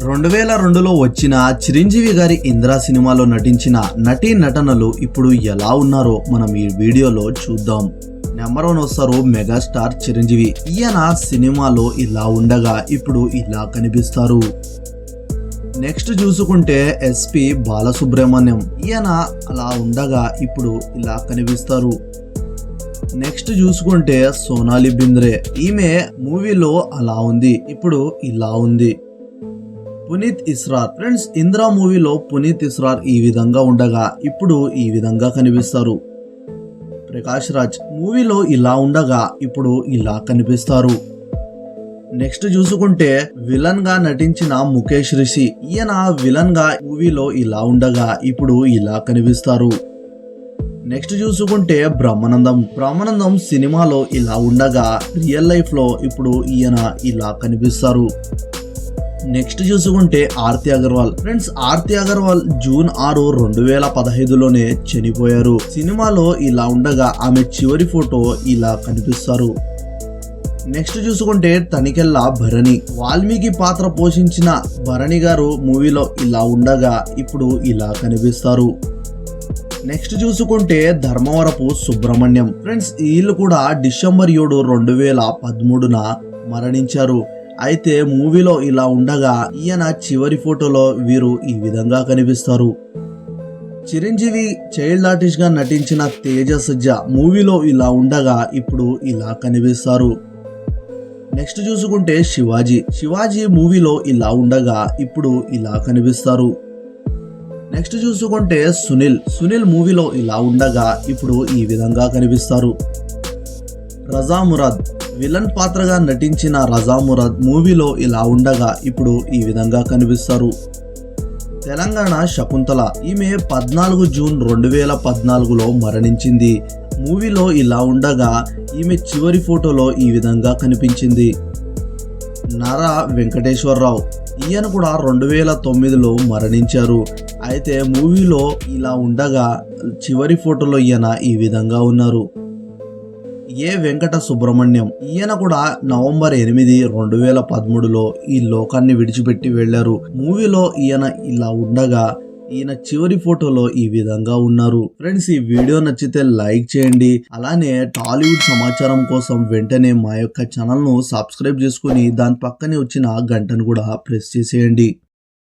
2002లో వచ్చిన చిరంజీవి గారి ఇంద్ర సినిమాలో నటించిన నటీ నటనలు ఇప్పుడు ఎలా ఉన్నారో మనం ఈ వీడియోలో చూద్దాం. నెంబర్ 1 వస్తారు మెగాస్టార్ చిరంజీవి. ఈయన సినిమాలో ఇలా ఉండగా ఇప్పుడు ఇలా కనిపిస్తారు. నెక్స్ట్ చూసుకుంటే ఎస్పి బాలసుబ్రహ్మణ్యం. ఈయన అలా ఉండగా ఇప్పుడు ఇలా కనిపిస్తారు. నెక్స్ట్ చూసుకుంటే సోనాలి బింద్రే. ఈమె మూవీలో అలా ఉంది, ఇప్పుడు ఇలా ఉంది. పునీత్ ఇస్రార్. ఫ్రెండ్స్, ఇంద్ర మూవీలో పునీత్ ఇస్రార్ ఈ విధంగా ఉండగా ఇప్పుడు ఈ విధంగా కనిపిస్తారు. ప్రకాష్ రాజ్ మూవీలో ఇలా ఉండగా ఇప్పుడు ఇలా కనిపిస్తారు. నెక్స్ట్ చూసుకుంటే విలన్ గా నటించిన ముఖేష్ రిషి. ఈయన విలన్ గా మూవీలో ఇలా ఉండగా ఇప్పుడు ఇలా కనిపిస్తారు. నెక్స్ట్ చూసుకుంటే బ్రహ్మానందం సినిమాలో ఇలా ఉండగా రియల్ లైఫ్ లో ఇప్పుడు ఈయన ఇలా కనిపిస్తారు. నెక్స్ట్ చూసుకుంటే ఆర్తి అగర్వాల్. ఫ్రెండ్స్, ఆర్తి అగర్వాల్ జూన్ 6, 2015లోనే చనిపోయారు. సినిమాలో ఇలా ఉండగా ఆమె చివరి ఫోటో ఇలా కనిపిస్తారు. నెక్స్ట్ చూసుకుంటే తనికెళ్ళ భరణి. వాల్మీకి పాత్ర పోషించిన భరణి గారు మూవీలో ఇలా ఉండగా ఇప్పుడు ఇలా కనిపిస్తారు. నెక్స్ట్ చూసుకుంటే ధర్మవరపు సుబ్రహ్మణ్యం. ఫ్రెండ్స్, వీళ్ళు కూడా డిసెంబర్ 7, 2013న మరణించారు. అయితే మూవీలో ఇలా ఉండగా ఈయన చివరి ఫోటోలో వీరు ఈ విధంగా కనిపిస్తారు. చిరంజీవి చైల్డ్ ఆర్టిస్ట్ గా నటించిన తేజస్జ మూవీలో ఇలా ఉండగా ఇప్పుడు ఇలా కనిపిస్తారు. నెక్స్ట్ చూసుకుంటే శివాజీ మూవీలో ఇలా ఉండగా ఇప్పుడు ఇలా కనిపిస్తారు. నెక్స్ట్ చూసుకుంటే సునీల్ మూవీలో ఇలా ఉండగా ఇప్పుడు ఈ విధంగా కనిపిస్తారు. రజా మురాద్ విలన్ పాత్రగా నటించిన రజా మురాద్ మూవీలో ఇలా ఉండగా ఇప్పుడు ఈ విధంగా కనిపిస్తారు. తెలంగాణ శకుంతల. ఈమె 14 జూన్ 2014లో మరణించింది. మూవీలో ఇలా ఉండగా ఈమె చివరి ఫోటోలో ఈ విధంగా కనిపించింది. నారా వెంకటేశ్వరరావు. ఈయన కూడా 2009లో మరణించారు. అయితే మూవీలో ఇలా ఉండగా చివరి ఫోటోలో ఈయన ఈ విధంగా ఉన్నారు. వెంకట సుబ్రహ్మణ్యం. ఈయన కూడా నవంబర్ 8, 2013లో ఈ లోకాన్ని విడిచిపెట్టి వెళ్లారు. మూవీలో ఈయన ఇలా ఉండగా ఈయన చివరి ఫోటోలో ఈ విధంగా ఉన్నారు. ఫ్రెండ్స్, ఈ వీడియో నచ్చితే లైక్ చేయండి. అలానే టాలీవుడ్ సమాచారం కోసం వెంటనే మా యొక్క ఛానల్ ను సబ్స్క్రైబ్ చేసుకుని దాని పక్కనే వచ్చిన గంటను కూడా ప్రెస్ చేసేయండి.